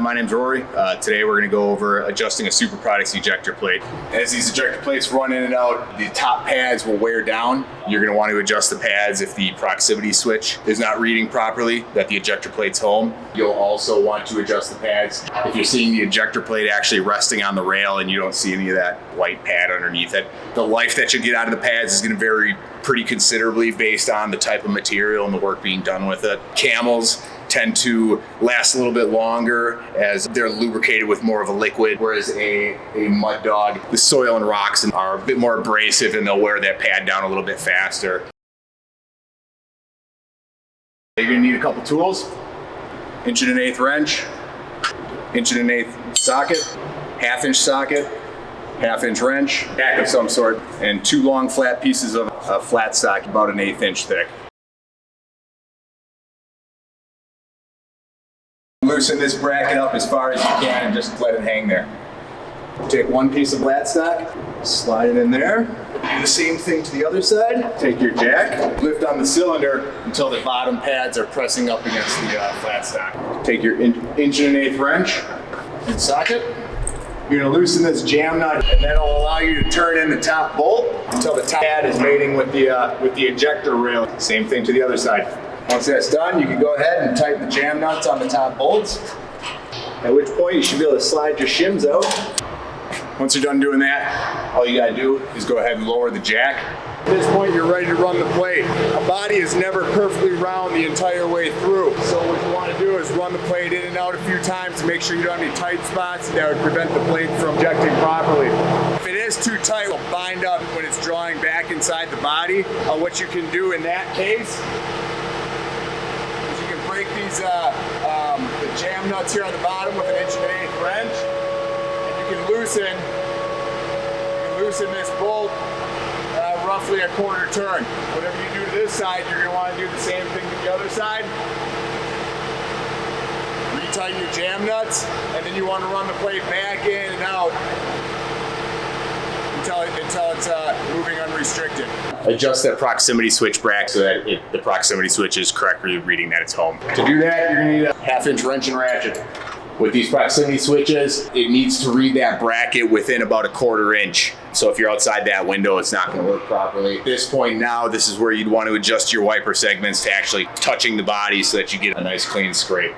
My name's Rory. Today we're going to go over adjusting a Super Products ejector plate. As these ejector plates run in and out, the top pads will wear down. You're going to want to adjust the pads if the proximity switch is not reading properly that the ejector plate's home. You'll also want to adjust the pads if you're seeing the ejector plate actually resting on the rail and you don't see any of that white pad underneath it. The life that you get out of the pads is going to vary pretty considerably based on the type of material and the work being done with it. Camels tend to last a little bit longer as they're lubricated with more of a liquid, whereas a mud dog, the soil and rocks are a bit more abrasive and they'll wear that pad down a little bit faster. You're gonna need a couple tools: 1.1/8 wrench, 1.1/8 socket, 1/2 inch socket, 1/2 inch wrench, jack of some sort, and 2 long flat pieces of flat stock about 1/8 inch thick. Loosen this bracket up as far as you can and just let it hang there. Take 1 piece of flat stock, slide it in there. Do the same thing to the other side. Take your jack, lift on the cylinder until the bottom pads are pressing up against the flat stock. Take your 1.1/8 wrench and socket. You're gonna loosen this jam nut, and that'll allow you to turn in the top bolt until the top pad is mating with the ejector rail. Same thing to the other side. Once that's done, you can go ahead and tighten the jam nuts on the top bolts, at which point you should be able to slide your shims out. Once you're done doing that, all you gotta do is go ahead and lower the jack. At this point, you're ready to run the plate. A body is never perfectly round the entire way through, so what you want to do is run the plate in and out a few times to make sure you don't have any tight spots that would prevent the plate from ejecting properly. If it is too tight, it'll bind up when it's drawing back inside the body. What you can do in that case, break these the jam nuts here on the bottom with an 1.1/8 wrench, and you can loosen this bolt roughly a 1/4 turn. Whatever you do to this side, you're going to want to do the same thing to the other side. Retighten your jam nuts, and then you want to run the plate back in and out until it's moving unrestricted. Adjust that proximity switch bracket so that the proximity switch is correctly reading that it's home. To do that, you're gonna need a 1/2 inch wrench and ratchet. With these proximity switches, it needs to read that bracket within about a 1/4 inch. So if you're outside that window, it's not gonna work properly. At this point now, this is where you'd want to adjust your wiper segments to actually touching the body so that you get a nice clean scrape.